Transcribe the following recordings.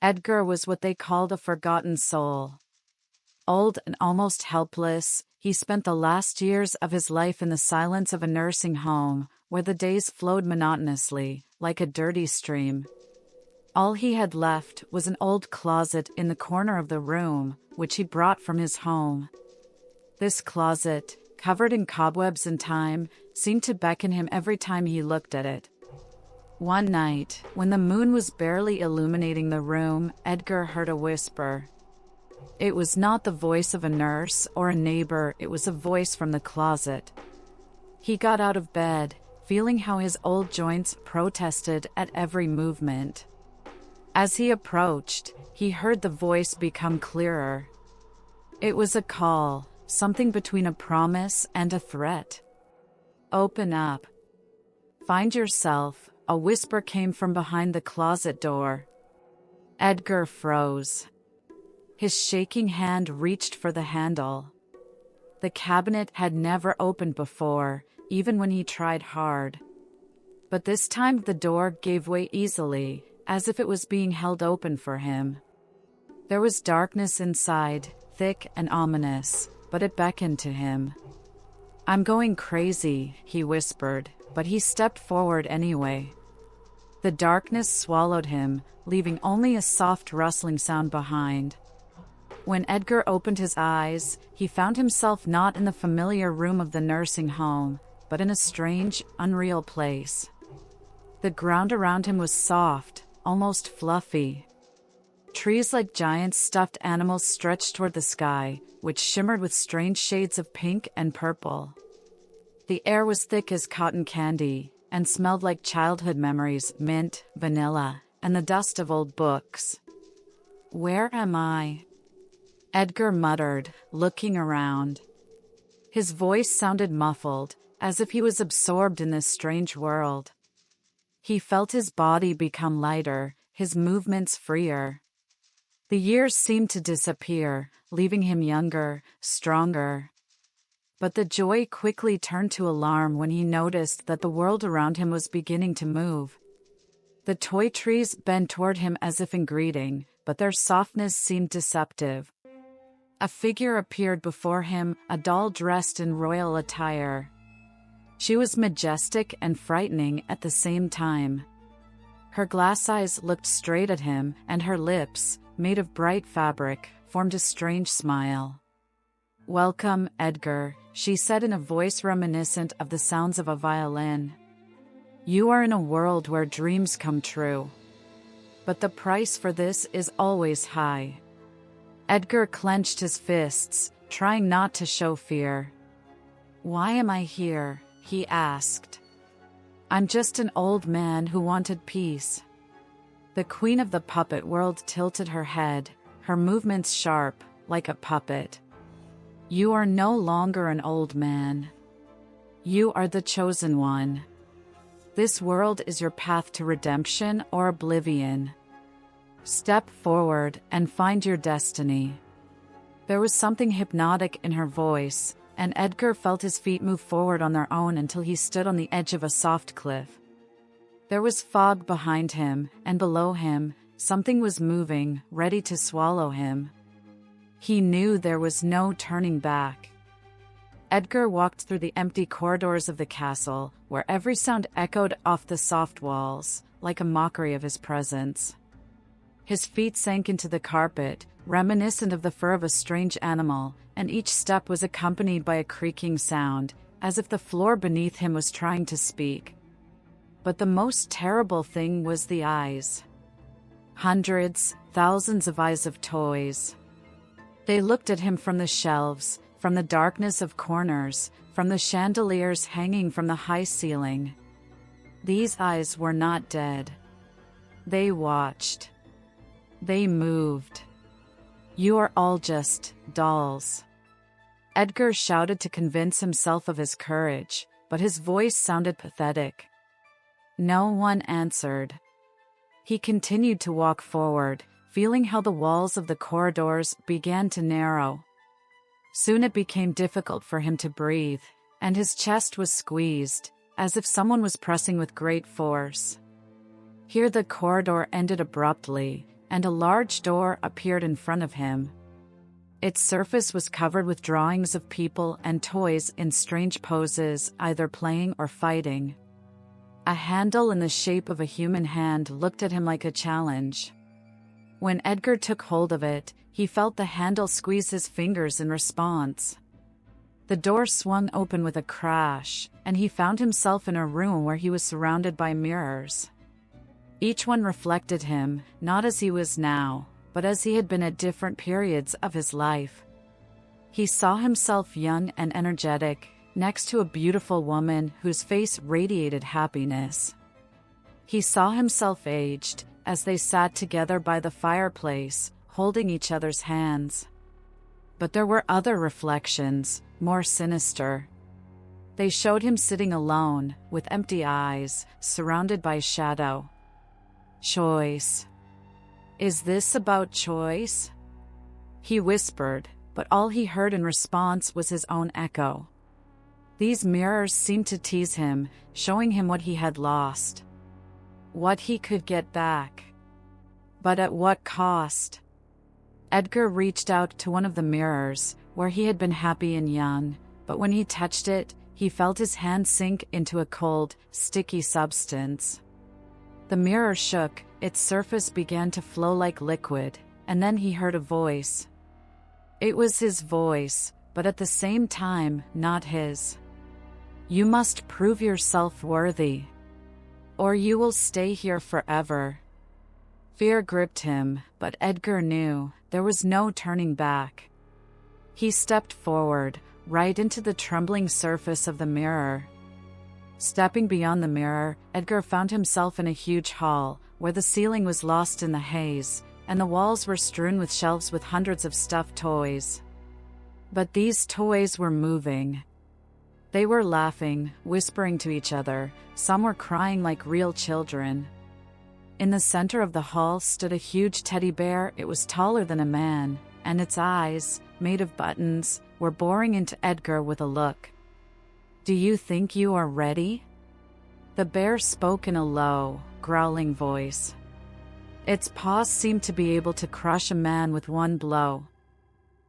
Edgar was what they called a forgotten soul. Old and almost helpless, he spent the last years of his life in the silence of a nursing home, where the days flowed monotonously, like a dirty stream. All he had left was an old closet in the corner of the room, which he brought from his home. This closet, covered in cobwebs and time, seemed to beckon him every time he looked at it. One night, when the moon was barely illuminating the room, Edgar heard a whisper. It was not the voice of a nurse or a neighbor, it was a voice from the closet. He got out of bed, feeling how his old joints protested at every movement. As he approached, he heard the voice become clearer. It was a call, something between a promise and a threat. "Open up. Find yourself," a whisper came from behind the closet door. Edgar froze. His shaking hand reached for the handle. The cabinet had never opened before, even when he tried hard. But this time the door gave way easily, as if it was being held open for him. There was darkness inside, thick and ominous, but it beckoned to him. "I'm going crazy," he whispered, but he stepped forward anyway. The darkness swallowed him, leaving only a soft rustling sound behind. When Edgar opened his eyes, he found himself not in the familiar room of the nursing home, but in a strange, unreal place. The ground around him was soft, almost fluffy. Trees like giant stuffed animals stretched toward the sky, which shimmered with strange shades of pink and purple. The air was thick as cotton candy, and smelled like childhood memories, mint, vanilla, and the dust of old books. "Where am I?" Edgar muttered, looking around. His voice sounded muffled, as if he was absorbed in this strange world. He felt his body become lighter, his movements freer. The years seemed to disappear, leaving him younger, stronger. But the joy quickly turned to alarm when he noticed that the world around him was beginning to move. The toy trees bent toward him as if in greeting, but their softness seemed deceptive. A figure appeared before him, a doll dressed in royal attire. She was majestic and frightening at the same time. Her glass eyes looked straight at him, and her lips, made of bright fabric, formed a strange smile. "Welcome, Edgar," she said in a voice reminiscent of the sounds of a violin. "You are in a world where dreams come true. But the price for this is always high." Edgar clenched his fists, trying not to show fear. "Why am I here?" he asked. "I'm just an old man who wanted peace." The queen of the puppet world tilted her head, her movements sharp, like a puppet. "You are no longer an old man. You are the chosen one. This world is your path to redemption or oblivion. Step forward and find your destiny." There was something hypnotic in her voice, and Edgar felt his feet move forward on their own until he stood on the edge of a soft cliff. There was fog behind him, and below him, something was moving, ready to swallow him. He knew there was no turning back. Edgar walked through the empty corridors of the castle, where every sound echoed off the soft walls, like a mockery of his presence. His feet sank into the carpet, reminiscent of the fur of a strange animal, and each step was accompanied by a creaking sound, as if the floor beneath him was trying to speak. But the most terrible thing was the eyes. Hundreds, thousands of eyes of toys. They looked at him from the shelves, from the darkness of corners, from the chandeliers hanging from the high ceiling. These eyes were not dead. They watched. They moved. "You are all just dolls." Edgar shouted to convince himself of his courage, but his voice sounded pathetic. No one answered. He continued to walk forward, feeling how the walls of the corridors began to narrow. Soon it became difficult for him to breathe, and his chest was squeezed, as if someone was pressing with great force. Here the corridor ended abruptly, and a large door appeared in front of him. Its surface was covered with drawings of people and toys in strange poses, either playing or fighting. A handle in the shape of a human hand looked at him like a challenge. When Edgar took hold of it, he felt the handle squeeze his fingers in response. The door swung open with a crash, and he found himself in a room where he was surrounded by mirrors. Each one reflected him, not as he was now, but as he had been at different periods of his life. He saw himself young and energetic, next to a beautiful woman whose face radiated happiness. He saw himself aged, as they sat together by the fireplace, holding each other's hands. But there were other reflections, more sinister. They showed him sitting alone, with empty eyes, surrounded by shadow. Choice. Is this about choice? He whispered, but all he heard in response was his own echo. These mirrors seemed to tease him, showing him what he had lost. What he could get back. But at what cost? Edgar reached out to one of the mirrors, where he had been happy and young, but when he touched it, he felt his hand sink into a cold, sticky substance. The mirror shook, its surface began to flow like liquid, and then he heard a voice. It was his voice, but at the same time, not his. You must prove yourself worthy, or you will stay here forever. Fear gripped him, but Edgar knew there was no turning back. He stepped forward, right into the trembling surface of the mirror. Stepping beyond the mirror, Edgar found himself in a huge hall, where the ceiling was lost in the haze, and the walls were strewn with shelves with hundreds of stuffed toys. But these toys were moving. They were laughing, whispering to each other, some were crying like real children. In the center of the hall stood a huge teddy bear. It was taller than a man, and its eyes, made of buttons, were boring into Edgar with a look. Do you think you are ready? The bear spoke in a low, growling voice. Its paws seemed to be able to crush a man with one blow.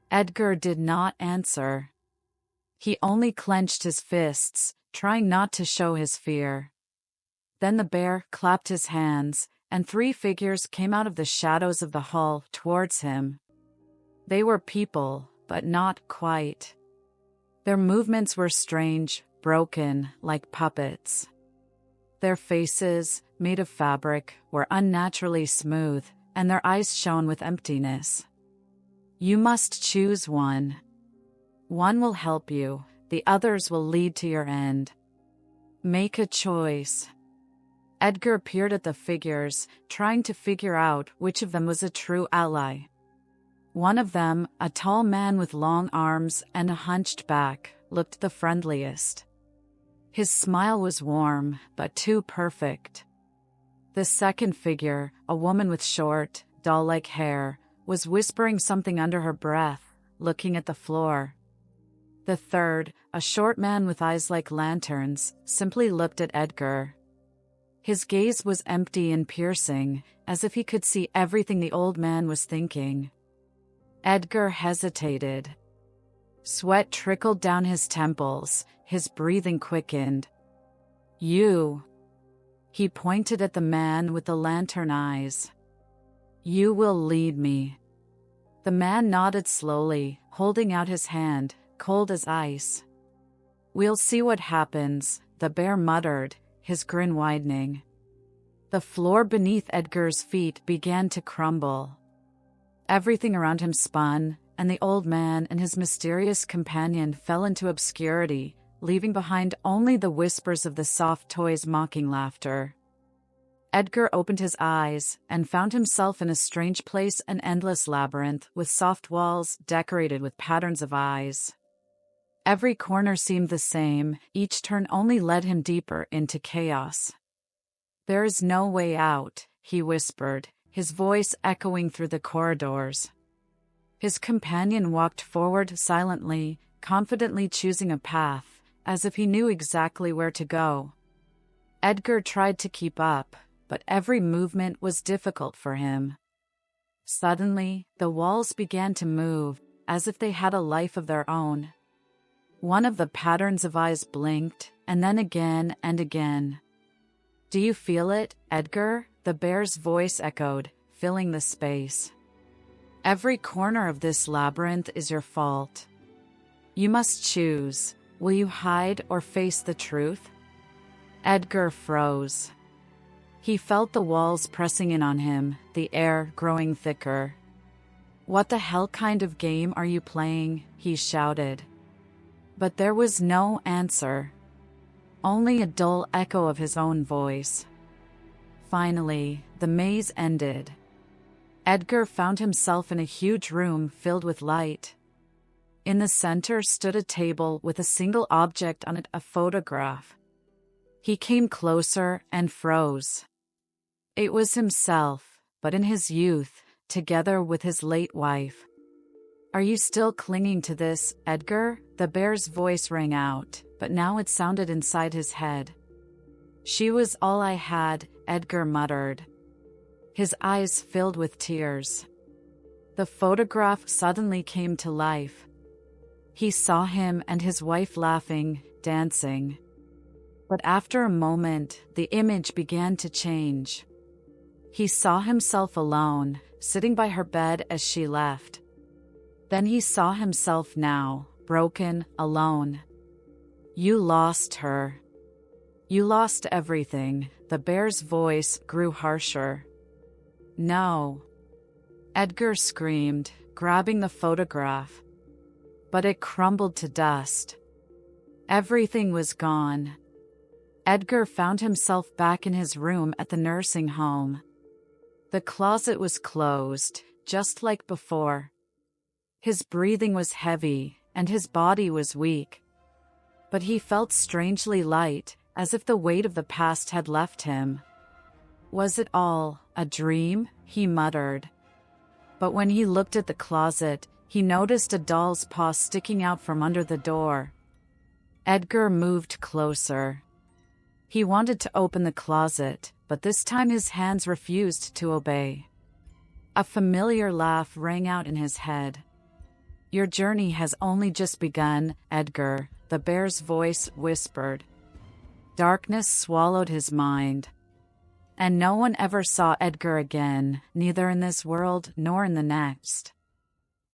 Edgar did not answer. He only clenched his fists, trying not to show his fear. Then the bear clapped his hands, and 3 figures came out of the shadows of the hall towards him. They were people, but not quite. Their movements were strange, broken, like puppets. Their faces, made of fabric, were unnaturally smooth, and their eyes shone with emptiness. You must choose one. One will help you, the others will lead to your end. Make a choice. Edgar peered at the figures, trying to figure out which of them was a true ally. One of them, a tall man with long arms and a hunched back, looked the friendliest. His smile was warm, but too perfect. The second figure, a woman with short, doll-like hair, was whispering something under her breath, looking at the floor. The third, a short man with eyes like lanterns, simply looked at Edgar. His gaze was empty and piercing, as if he could see everything the old man was thinking. Edgar hesitated. Sweat trickled down his temples, his breathing quickened. You. He pointed at the man with the lantern eyes. You will lead me. The man nodded slowly, holding out his hand, cold as ice. We'll see what happens, the bear muttered, his grin widening. The floor beneath Edgar's feet began to crumble. Everything around him spun, and the old man and his mysterious companion fell into obscurity, leaving behind only the whispers of the soft toys' mocking laughter. Edgar opened his eyes and found himself in a strange place, an endless labyrinth with soft walls decorated with patterns of eyes. Every corner seemed the same, each turn only led him deeper into chaos. There is no way out, he whispered, his voice echoing through the corridors. His companion walked forward silently, confidently choosing a path, as if he knew exactly where to go. Edgar tried to keep up, but every movement was difficult for him. Suddenly, the walls began to move, as if they had a life of their own. One of the patterns of eyes blinked, and then again and again. "Do you feel it, Edgar?" the bear's voice echoed, filling the space. "Every corner of this labyrinth is your fault. You must choose. Will you hide or face the truth?" Edgar froze. He felt the walls pressing in on him, the air growing thicker. "What the hell kind of game are you playing?" he shouted. But there was no answer. Only a dull echo of his own voice. Finally, the maze ended. Edgar found himself in a huge room filled with light. In the center stood a table with a single object on it, a photograph. He came closer and froze. It was himself, but in his youth, together with his late wife. "Are you still clinging to this, Edgar?" The bear's voice rang out, but now it sounded inside his head. "She was all I had," Edgar muttered. His eyes filled with tears. The photograph suddenly came to life. He saw him and his wife laughing, dancing. But after a moment, the image began to change. He saw himself alone, sitting by her bed as she left. Then he saw himself now, broken, alone. "You lost her. You lost everything." The bear's voice grew harsher. "No," Edgar screamed, grabbing the photograph. But it crumbled to dust. Everything was gone. Edgar found himself back in his room at the nursing home. The closet was closed, just like before. His breathing was heavy, and his body was weak. But he felt strangely light, as if the weight of the past had left him. Was it all a dream? He muttered. But when he looked at the closet, he noticed a doll's paw sticking out from under the door. Edgar moved closer. He wanted to open the closet, but this time his hands refused to obey. A familiar laugh rang out in his head. "Your journey has only just begun, Edgar," the bear's voice whispered. Darkness swallowed his mind. And no one ever saw Edgar again, neither in this world nor in the next.